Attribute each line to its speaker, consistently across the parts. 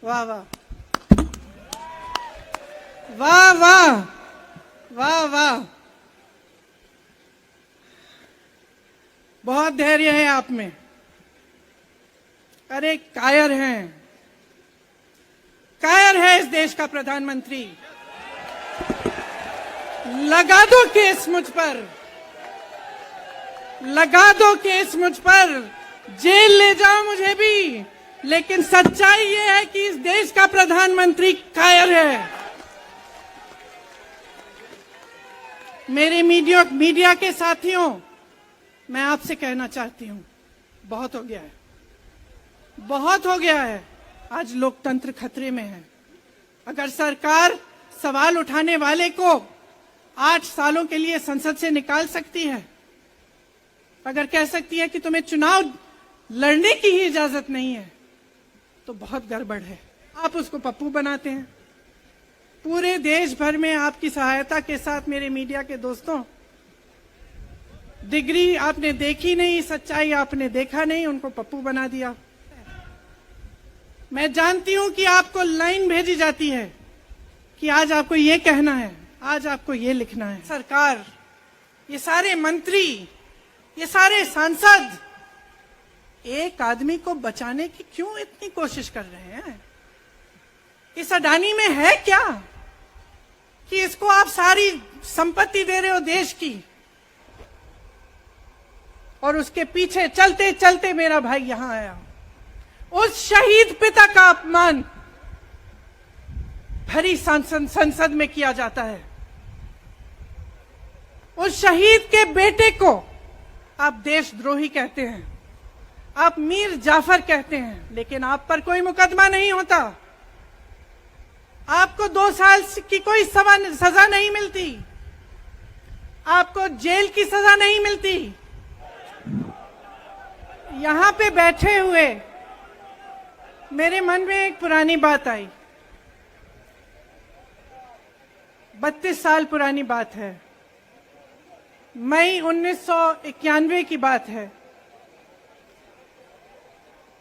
Speaker 1: वाह वाह वाह वाह वाह वाह, बहुत धैर्य है आप में। अरे कायर हैं, कायर है इस देश का प्रधानमंत्री। लगा दो केस मुझ पर, लगा दो केस मुझ पर, जेल ले जाओ मुझे भी, लेकिन सच्चाई ये है कि इस देश का प्रधानमंत्री कायर है। मेरे मीडिया के साथियों, मैं आपसे कहना चाहती हूं, बहुत हो गया है, बहुत हो गया है। आज लोकतंत्र खतरे में है। अगर सरकार सवाल उठाने वाले को 8 सालों के लिए संसद से निकाल सकती है, अगर कह सकती है कि तुम्हें चुनाव लड़ने की ही इजाजत नहीं है, तो बहुत गड़बड़ है। आप उसको पप्पू बनाते हैं। पूरे देश भर में आपकी सहायता के साथ मेरे मीडिया के दोस्तों, डिग्री आपने देखी नहीं, सच्चाई आपने देखा नहीं, उनको पप्पू बना दिया। मैं जानती हूं कि आपको लाइन भेजी जाती है कि आज आपको ये कहना है, आज आपको ये लिखना है। सरकार, ये सारे मंत्री, ये सारे सांसद एक आदमी को बचाने की क्यों इतनी कोशिश कर रहे हैं? इस अडानी में है क्या कि इसको आप सारी संपत्ति दे रहे हो देश की, और उसके पीछे चलते चलते मेरा भाई यहां आया। उस शहीद पिता का अपमान भरी संसद में किया जाता है। उस शहीद के बेटे को आप देशद्रोही कहते हैं, आप मीर जाफर कहते हैं, लेकिन आप पर कोई मुकदमा नहीं होता। आपको 2 साल की कोई सजा नहीं मिलती, आपको जेल की सजा नहीं मिलती। यहां पे बैठे हुए मेरे मन में एक पुरानी बात आई, 32 साल पुरानी बात है। मई 1991 की बात है।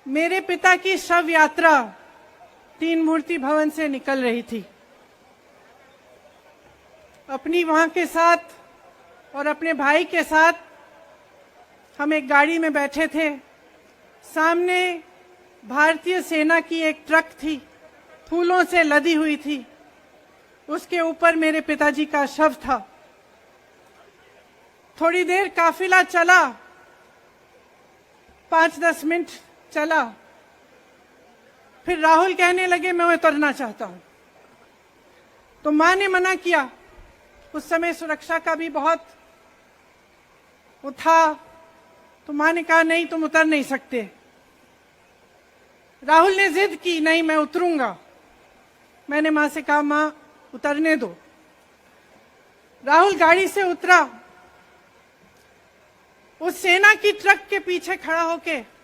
Speaker 1: मेरे पिता की शव यात्रा 3 मूर्ति भवन से निकल रही थी। अपनी मां के साथ और अपने भाई के साथ हम एक गाड़ी में बैठे थे। सामने भारतीय सेना की एक ट्रक थी, फूलों से लदी हुई थी। उसके ऊपर मेरे पिताजी का शव था। थोड़ी देर काफिला चला, 5-10 मिनट चला, फिर राहुल कहने लगे मैं उतरना चाहता हूं। तो मां ने मना किया। उस समय सुरक्षा का भी बहुत वो था, तो मां ने कहा नहीं, तुम उतर नहीं सकते। राहुल ने जिद की, नहीं मैं उतरूंगा। मैंने मां से कहा मां उतरने दो। राहुल गाड़ी से उतरा, उस सेना की ट्रक के पीछे खड़ा होके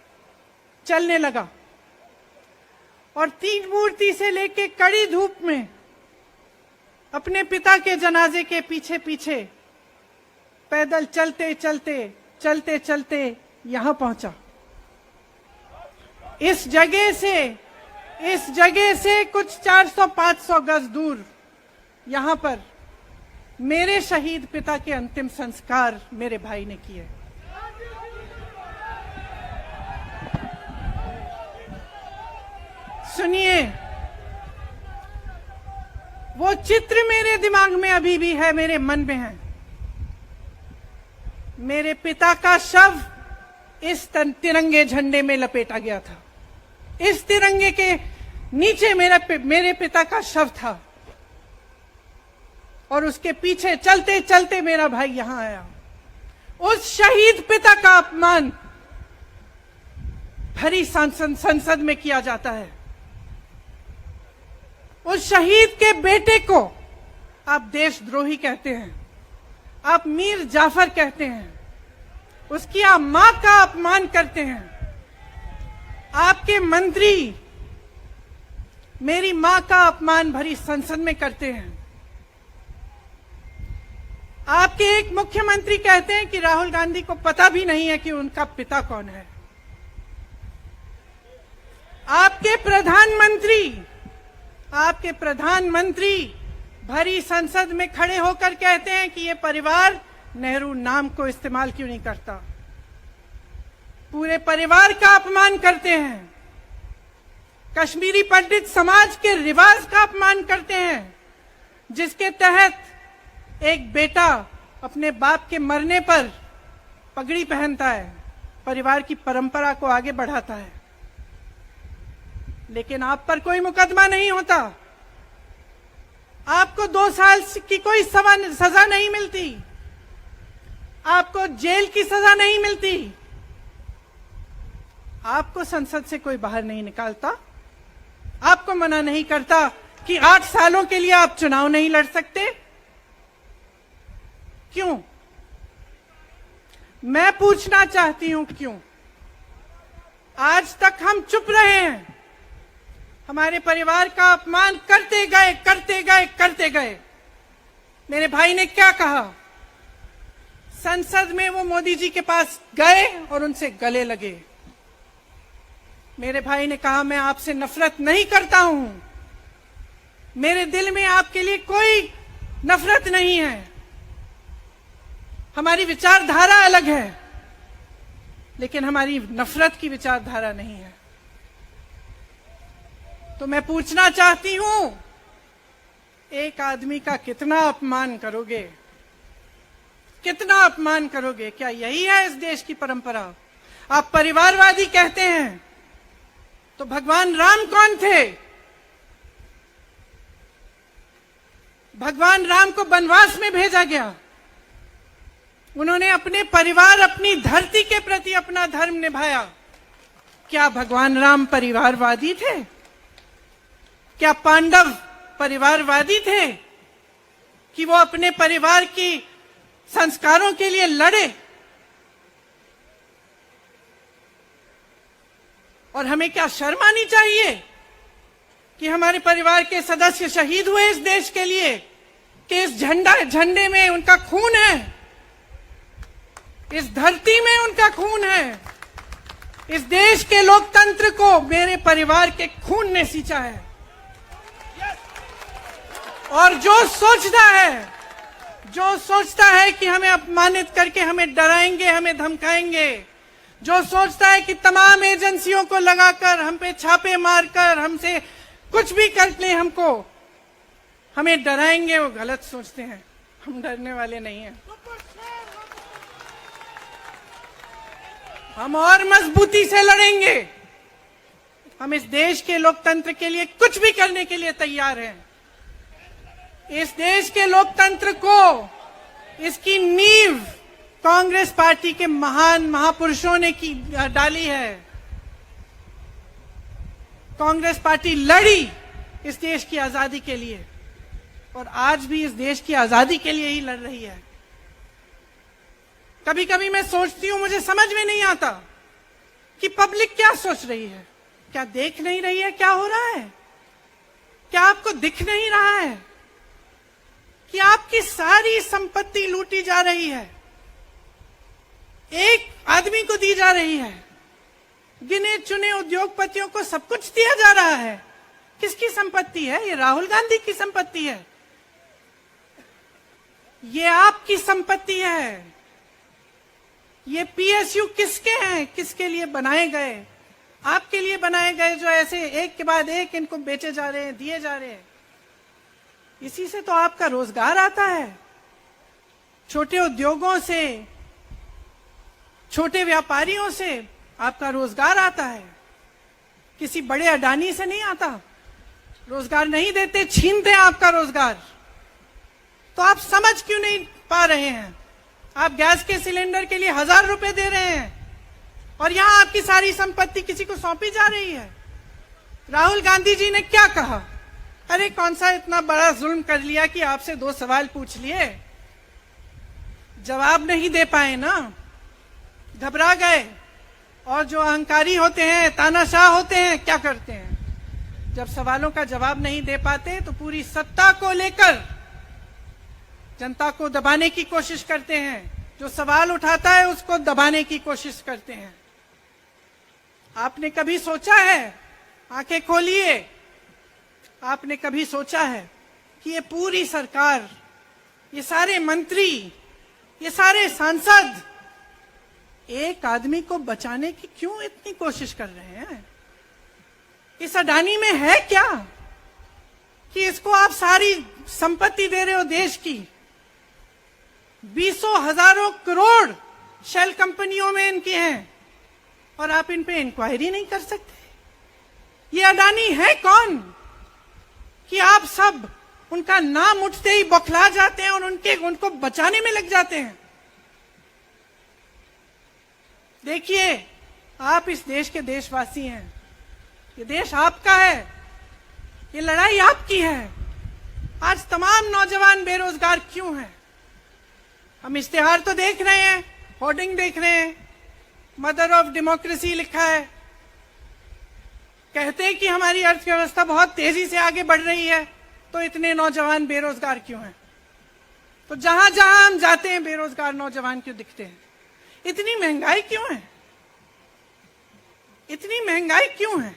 Speaker 1: चलने लगा, और 3 मूर्ति से लेके कड़ी धूप में अपने पिता के जनाजे के पीछे पीछे पैदल चलते चलते चलते चलते यहां पहुंचा। इस जगह से कुछ 400-500 गज दूर यहां पर मेरे शहीद पिता के अंतिम संस्कार मेरे भाई ने किए। सुनिए, वो चित्र मेरे दिमाग में अभी भी है, मेरे मन में है। मेरे पिता का शव इस तिरंगे झंडे में लपेटा गया था। इस तिरंगे के नीचे मेरे पिता का शव था, और उसके पीछे चलते चलते मेरा भाई यहां आया। उस शहीद पिता का अपमान भरी संसद में किया जाता है। उस शहीद के बेटे को आप देशद्रोही कहते हैं, आप मीर जाफर कहते हैं, उसकी आप मां का अपमान करते हैं। आपके मंत्री मेरी मां का अपमान भरी संसद में करते हैं। आपके एक मुख्यमंत्री कहते हैं कि राहुल गांधी को पता भी नहीं है कि उनका पिता कौन है। आपके प्रधानमंत्री भरी संसद में खड़े होकर कहते हैं कि ये परिवार नेहरू नाम को इस्तेमाल क्यों नहीं करता। पूरे परिवार का अपमान करते हैं, कश्मीरी पंडित समाज के रिवाज का अपमान करते हैं, जिसके तहत एक बेटा अपने बाप के मरने पर पगड़ी पहनता है, परिवार की परंपरा को आगे बढ़ाता है। लेकिन आप पर कोई मुकदमा नहीं होता, आपको 2 साल की कोई सजा नहीं मिलती, आपको जेल की सजा नहीं मिलती, आपको संसद से कोई बाहर नहीं निकालता, आपको मना नहीं करता कि 8 सालों के लिए आप चुनाव नहीं लड़ सकते। क्यों? मैं पूछना चाहती हूं क्यों? आज तक हम चुप रहे हैं, हमारे परिवार का अपमान करते गए। मेरे भाई ने क्या कहा? संसद में वो मोदी जी के पास गए और उनसे गले लगे। मेरे भाई ने कहा मैं आपसे नफरत नहीं करता हूं, मेरे दिल में आपके लिए कोई नफरत नहीं है, हमारी विचारधारा अलग है, लेकिन हमारी नफरत की विचारधारा नहीं है। तो मैं पूछना चाहती हूं, एक आदमी का कितना अपमान करोगे? कितना अपमान करोगे? क्या यही है इस देश की परंपरा? आप परिवारवादी कहते हैं, तो भगवान राम कौन थे? भगवान राम को वनवास में भेजा गया, उन्होंने अपने परिवार, अपनी धरती के प्रति अपना धर्म निभाया। क्या भगवान राम परिवारवादी थे? क्या पांडव परिवारवादी थे कि वो अपने परिवार की संस्कारों के लिए लड़े? और हमें क्या शर्म आनी चाहिए कि हमारे परिवार के सदस्य शहीद हुए इस देश के लिए, कि इस झंडे में उनका खून है, इस धरती में उनका खून है, इस देश के लोकतंत्र को मेरे परिवार के खून ने सींचा है। और जो सोचता है कि हमें अपमानित करके हमें डराएंगे, हमें धमकाएंगे, जो सोचता है कि तमाम एजेंसियों को लगाकर, हम पे छापे मारकर, हमसे कुछ भी कर ले, हमें डराएंगे, वो गलत सोचते हैं। हम डरने वाले नहीं हैं। हम और मजबूती से लड़ेंगे। हम इस देश के लोकतंत्र के लिए कुछ भी करने के लिए तैयार हैं। इस देश के लोकतंत्र को, इसकी नींव कांग्रेस पार्टी के महान महापुरुषों ने डाली है। कांग्रेस पार्टी लड़ी इस देश की आजादी के लिए, और आज भी इस देश की आजादी के लिए ही लड़ रही है। कभी कभी मैं सोचती हूं, मुझे समझ में नहीं आता कि पब्लिक क्या सोच रही है। क्या देख नहीं रही है क्या हो रहा है? क्या आपको दिख नहीं रहा है कि आपकी सारी संपत्ति लूटी जा रही है, एक आदमी को दी जा रही है, गिने चुने उद्योगपतियों को सब कुछ दिया जा रहा है? किसकी संपत्ति है? ये राहुल गांधी की संपत्ति है, ये आपकी संपत्ति है। ये पीएसयू किसके हैं? किसके लिए बनाए गए? आपके लिए बनाए गए, जो ऐसे एक के बाद एक इनको बेचे जा रहे हैं, दिए जा रहे हैं। इसी से तो आपका रोजगार आता है। छोटे उद्योगों से, छोटे व्यापारियों से आपका रोजगार आता है, किसी बड़े अडानी से नहीं आता। रोजगार नहीं देते, छीनते हैं आपका रोजगार। तो आप समझ क्यों नहीं पा रहे हैं? आप गैस के सिलेंडर के लिए 1000 रुपए दे रहे हैं, और यहां आपकी सारी संपत्ति किसी को सौंपी जा रही है। राहुल गांधी जी ने क्या कहा? अरे कौन सा इतना बड़ा जुल्म कर लिया कि आपसे 2 सवाल पूछ लिए, जवाब नहीं दे पाए ना, घबरा गए। और जो अहंकारी होते हैं, तानाशाह होते हैं, क्या करते हैं? जब सवालों का जवाब नहीं दे पाते तो पूरी सत्ता को लेकर जनता को दबाने की कोशिश करते हैं। जो सवाल उठाता है उसको दबाने की कोशिश करते हैं। आपने कभी सोचा है आंखें खोलिए। आपने कभी सोचा है कि ये पूरी सरकार, ये सारे मंत्री, ये सारे सांसद एक आदमी को बचाने की क्यों इतनी कोशिश कर रहे हैं? इस अडानी में है क्या कि इसको आप सारी संपत्ति दे रहे हो देश की? बीसों हजारों करोड़ शेल कंपनियों में इनकी हैं और आप इन पे इंक्वायरी नहीं कर सकते? ये अडानी है कौन कि आप सब उनका नाम उठते ही बौखला जाते हैं और उनको बचाने में लग जाते हैं? देखिए, आप इस देश के देशवासी हैं, ये देश आपका है, ये लड़ाई आपकी है। आज तमाम नौजवान बेरोजगार क्यों हैं? हम इश्तेहार तो देख रहे हैं, होर्डिंग देख रहे हैं, मदर ऑफ डेमोक्रेसी लिखा है, कहते हैं कि हमारी अर्थव्यवस्था बहुत तेजी से आगे बढ़ रही है, तो इतने नौजवान बेरोजगार क्यों हैं? तो जहां जहां हम जाते हैं बेरोजगार नौजवान क्यों दिखते हैं? इतनी महंगाई क्यों है? इतनी महंगाई क्यों है?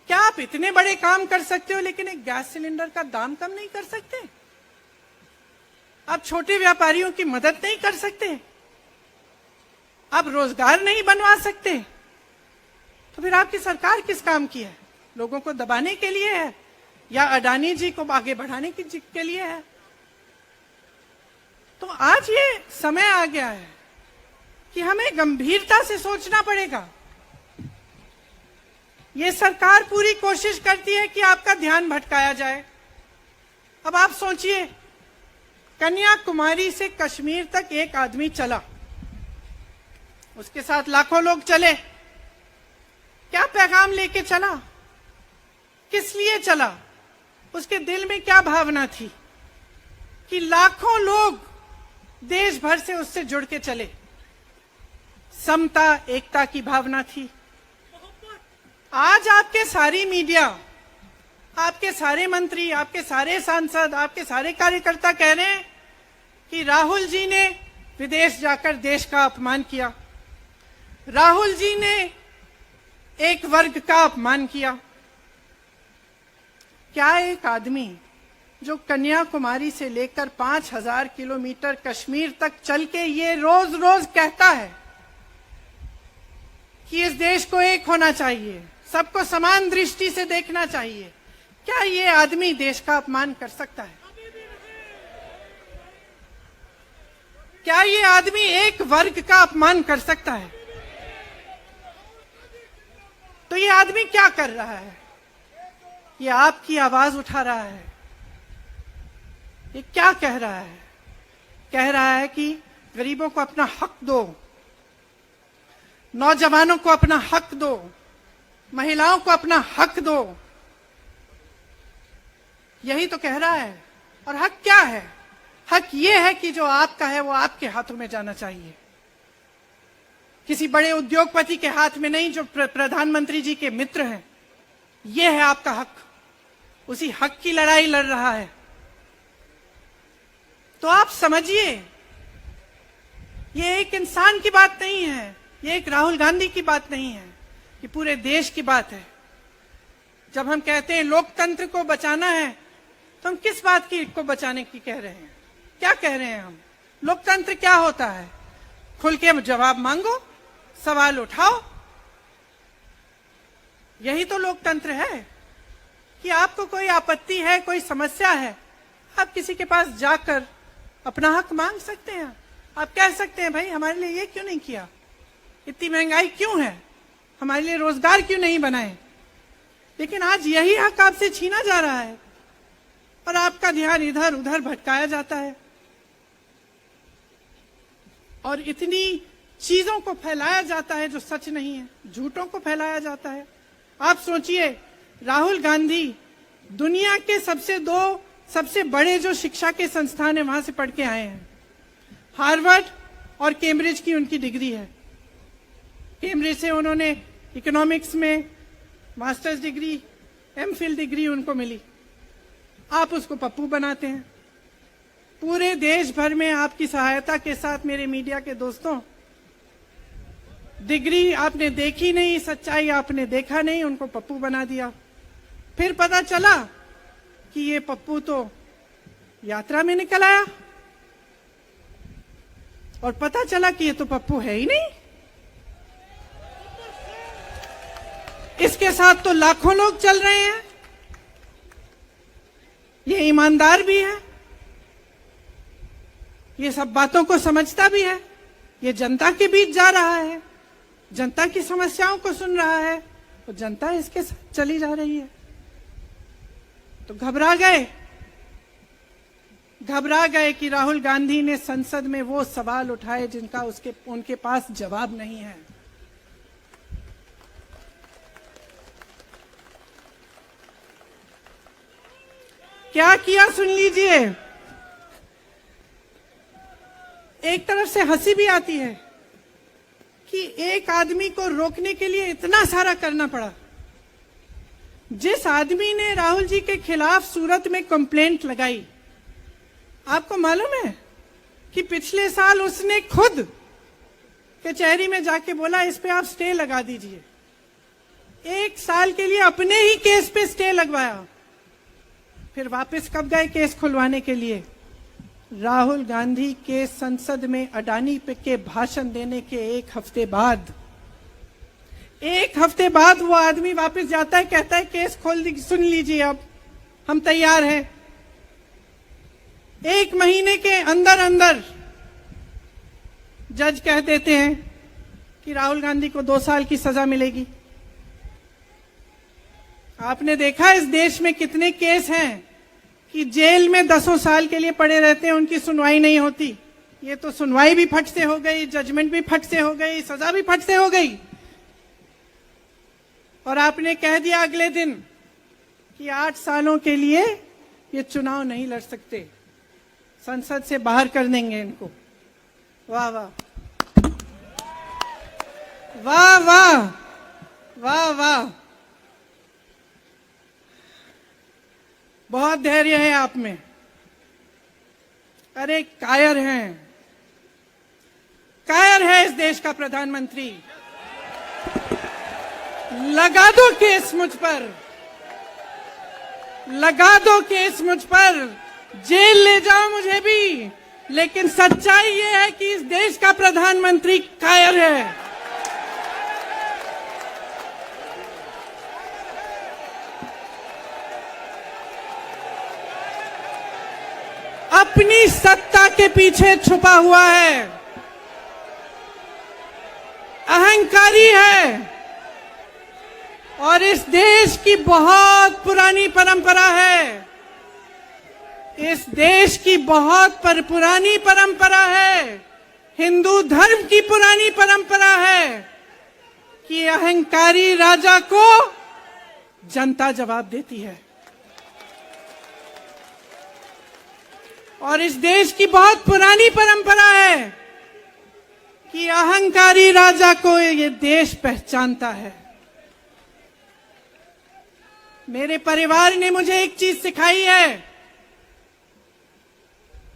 Speaker 1: क्या आप इतने बड़े काम कर सकते हो लेकिन एक गैस सिलेंडर का दाम कम नहीं कर सकते? आप छोटे व्यापारियों की मदद नहीं कर सकते? आप रोजगार नहीं बनवा सकते? तो फिर आपकी सरकार किस काम की है? लोगों को दबाने के लिए है या अडानी जी को आगे बढ़ाने के लिए है? तो आज ये समय आ गया है कि हमें गंभीरता से सोचना पड़ेगा। ये सरकार पूरी कोशिश करती है कि आपका ध्यान भटकाया जाए। अब आप सोचिए, कन्याकुमारी से कश्मीर तक एक आदमी चला, उसके साथ लाखों लोग चले। क्या पैगाम लेके चला? किस लिए चला? उसके दिल में क्या भावना थी कि लाखों लोग देश भर से उससे जुड़ के चले? समता, एकता की भावना थी। आज आपके सारी मीडिया, आपके सारे मंत्री, आपके सारे सांसद, आपके सारे कार्यकर्ता कह रहे हैं कि राहुल जी ने विदेश जाकर देश का अपमान किया, राहुल जी ने एक वर्ग का अपमान किया। क्या एक आदमी जो कन्याकुमारी से लेकर 5000 किलोमीटर कश्मीर तक चल के ये रोज रोज कहता है कि इस देश को एक होना चाहिए, सबको समान दृष्टि से देखना चाहिए, क्या ये आदमी देश का अपमान कर सकता है? क्या ये आदमी एक वर्ग का अपमान कर सकता है? तो ये आदमी क्या कर रहा है? ये आपकी आवाज उठा रहा है। ये क्या कह रहा है? कह रहा है कि गरीबों को अपना हक दो, नौजवानों को अपना हक दो, महिलाओं को अपना हक दो। यही तो कह रहा है। और हक क्या है? हक ये है कि जो आपका है वो आपके हाथों में जाना चाहिए, किसी बड़े उद्योगपति के हाथ में नहीं जो प्रधानमंत्री जी के मित्र हैं। ये है आपका हक। उसी हक की लड़ाई लड़ रहा है। तो आप समझिए, ये एक इंसान की बात नहीं है, ये एक राहुल गांधी की बात नहीं है, ये पूरे देश की बात है। जब हम कहते हैं लोकतंत्र को बचाना है, तो हम किस बात की को बचाने की कह रहे हैं? क्या कह रहे हैं हम? लोकतंत्र क्या होता है? खुल के जवाब मांगो, सवाल उठाओ। यही तो लोकतंत्र है कि आपको कोई आपत्ति है, कोई समस्या है, आप किसी के पास जाकर अपना हक मांग सकते हैं। आप कह सकते हैं, भाई हमारे लिए ये क्यों नहीं किया? इतनी महंगाई क्यों है? हमारे लिए रोजगार क्यों नहीं बनाए? लेकिन आज यही हक आपसे छीना जा रहा है और आपका ध्यान इधर उधर भटकाया जाता है और इतनी चीजों को फैलाया जाता है जो सच नहीं है, झूठों को फैलाया जाता है। आप सोचिए, राहुल गांधी दुनिया के सबसे बड़े जो शिक्षा के संस्थान है वहां से पढ़ के आए हैं। हार्वर्ड और कैम्ब्रिज की उनकी डिग्री है। कैम्ब्रिज से उन्होंने इकोनॉमिक्स में मास्टर्स डिग्री, एमफिल डिग्री उनको मिली। आप उसको पप्पू बनाते हैं। पूरे देश भर में आपकी सहायता के साथ मेरे मीडिया के दोस्तों, डिग्री आपने देखी नहीं, सच्चाई आपने देखा नहीं, उनको पप्पू बना दिया। फिर पता चला कि ये पप्पू तो यात्रा में निकल आया और पता चला कि ये तो पप्पू है ही नहीं। इसके साथ तो लाखों लोग चल रहे हैं। ये ईमानदार भी है, ये सब बातों को समझता भी है, ये जनता के बीच जा रहा है, जनता की समस्याओं को सुन रहा है, तो जनता इसके साथ चली जा रही है। तो घबरा गए कि राहुल गांधी ने संसद में वो सवाल उठाए जिनका उनके पास जवाब नहीं है। क्या किया सुन लीजिए। एक तरफ से हंसी भी आती है कि एक आदमी को रोकने के लिए इतना सारा करना पड़ा। जिस आदमी ने राहुल जी के खिलाफ सूरत में कंप्लेंट लगाई, आपको मालूम है कि पिछले साल उसने खुद कचहरी में जाके बोला इस पे आप स्टे लगा दीजिए। 1 साल के लिए अपने ही केस पे स्टे लगवाया। फिर वापस कब गए केस खुलवाने के लिए? राहुल गांधी के संसद में अडानी पे के भाषण देने के 1 हफ्ते बाद। 1 हफ्ते बाद वो आदमी वापस जाता है, कहता है केस खोल दी, सुन लीजिए अब हम तैयार हैं। 1 महीने के अंदर अंदर जज कह देते हैं कि राहुल गांधी को 2 साल की सजा मिलेगी। आपने देखा इस देश में कितने केस हैं कि जेल में 10 साल के लिए पड़े रहते हैं, उनकी सुनवाई नहीं होती। ये तो सुनवाई भी फट से हो गई, जजमेंट भी फट से हो गई, सजा भी फट से हो गई। और आपने कह दिया अगले दिन कि 8 सालों के लिए ये चुनाव नहीं लड़ सकते, संसद से बाहर कर देंगे इनको। वाह वाह वाह वाह वाह वाह, बहुत धैर्य है आप में। अरे कायर हैं, कायर है इस देश का प्रधानमंत्री। लगा दो केस मुझ पर, लगा दो केस मुझ पर, जेल ले जाओ मुझे भी, लेकिन सच्चाई ये है कि इस देश का प्रधानमंत्री कायर है। अपनी सत्ता के पीछे छुपा हुआ है, अहंकारी है। और इस देश की बहुत पुरानी परंपरा है, इस देश की बहुत पुरानी परंपरा है, हिंदू धर्म की पुरानी परंपरा है कि अहंकारी राजा को जनता जवाब देती है। और इस देश की बहुत पुरानी परंपरा है कि अहंकारी राजा को ये देश पहचानता है। मेरे परिवार ने मुझे एक चीज सिखाई है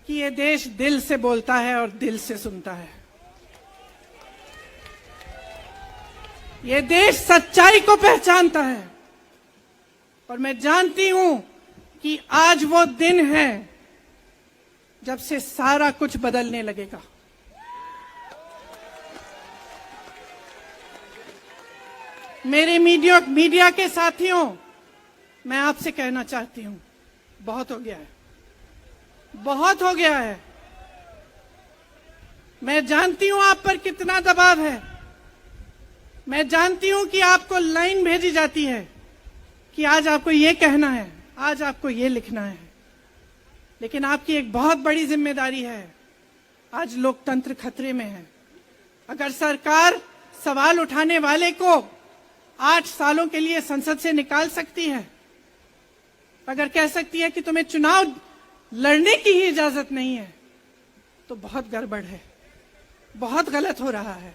Speaker 1: कि ये देश दिल से बोलता है और दिल से सुनता है। ये देश सच्चाई को पहचानता है। और मैं जानती हूं कि आज वो दिन है जब से सारा कुछ बदलने लगेगा। मेरे मीडिया के साथियों, मैं आपसे कहना चाहती हूं, बहुत हो गया है, बहुत हो गया है। मैं जानती हूं आप पर कितना दबाव है। मैं जानती हूं कि आपको लाइन भेजी जाती है कि आज आपको ये कहना है, आज आपको ये लिखना है। लेकिन आपकी एक बहुत बड़ी जिम्मेदारी है। आज लोकतंत्र खतरे में है। अगर सरकार सवाल उठाने वाले को 8 सालों के लिए संसद से निकाल सकती है, अगर कह सकती है कि तुम्हें चुनाव लड़ने की ही इजाजत नहीं है, तो बहुत गड़बड़ है, बहुत गलत हो रहा है।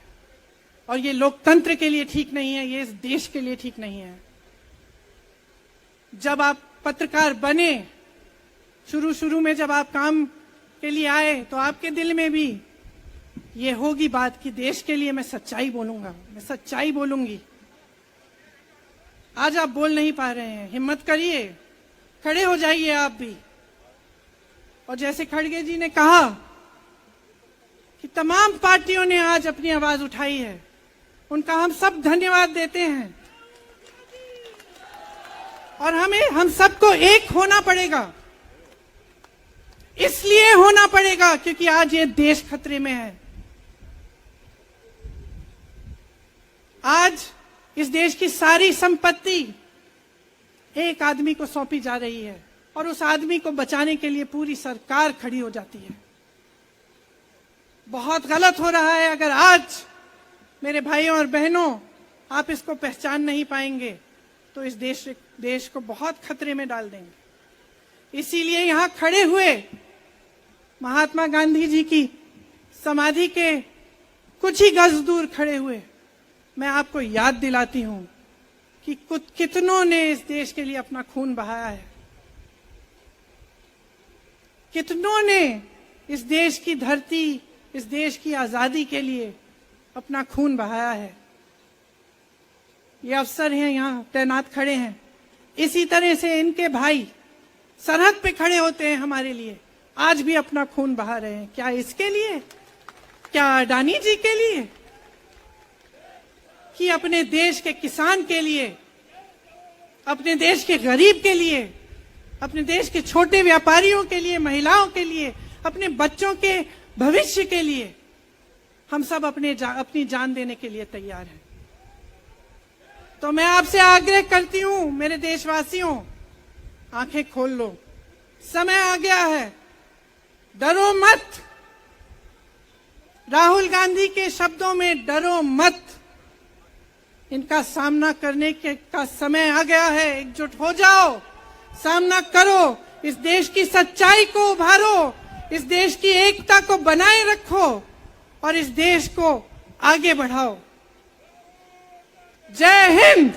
Speaker 1: और ये लोकतंत्र के लिए ठीक नहीं है, ये इस देश के लिए ठीक नहीं है। जब आप पत्रकार बने, शुरू में जब आप काम के लिए आए, तो आपके दिल में भी ये होगी बात कि देश के लिए मैं सच्चाई बोलूंगा, मैं सच्चाई बोलूंगी। आज आप बोल नहीं पा रहे हैं, हिम्मत करिए, खड़े हो जाइए आप भी। और जैसे खड़गे जी ने कहा कि तमाम पार्टियों ने आज अपनी आवाज उठाई है, उनका हम सब धन्यवाद देते हैं। और हम सबको एक होना पड़ेगा, इसलिए होना पड़ेगा क्योंकि आज ये देश खतरे में है। आज इस देश की सारी संपत्ति एक आदमी को सौंपी जा रही है और उस आदमी को बचाने के लिए पूरी सरकार खड़ी हो जाती है। बहुत गलत हो रहा है। अगर आज मेरे भाइयों और बहनों आप इसको पहचान नहीं पाएंगे तो इस देश को बहुत खतरे में डाल देंगे। इसीलिए यहां खड़े हुए महात्मा गांधी जी की समाधि के कुछ ही गज दूर खड़े हुए मैं आपको याद दिलाती हूं कि कितनों ने इस देश के लिए अपना खून बहाया है, कितनों ने इस देश की धरती, इस देश की आजादी के लिए अपना खून बहाया है। ये अफसर हैं यहां तैनात खड़े हैं, इसी तरह से इनके भाई सरहद पे खड़े होते हैं हमारे लिए, आज भी अपना खून बहा रहे हैं। क्या इसके लिए, क्या अडानी जी के लिए, कि अपने देश के किसान के लिए, अपने देश के गरीब के लिए, अपने देश के छोटे व्यापारियों के लिए, महिलाओं के लिए, अपने बच्चों के भविष्य के लिए हम सब अपनी जान देने के लिए तैयार हैं। तो मैं आपसे आग्रह करती हूं मेरे देशवासियों, आंखें खोल लो, समय आ गया है, डरो मत। राहुल गांधी के शब्दों में डरो मत, इनका सामना करने का समय आ गया है। एकजुट हो जाओ, सामना करो, इस देश की सच्चाई को उभारो, इस देश की एकता को बनाए रखो और इस देश को आगे बढ़ाओ। जय हिंद।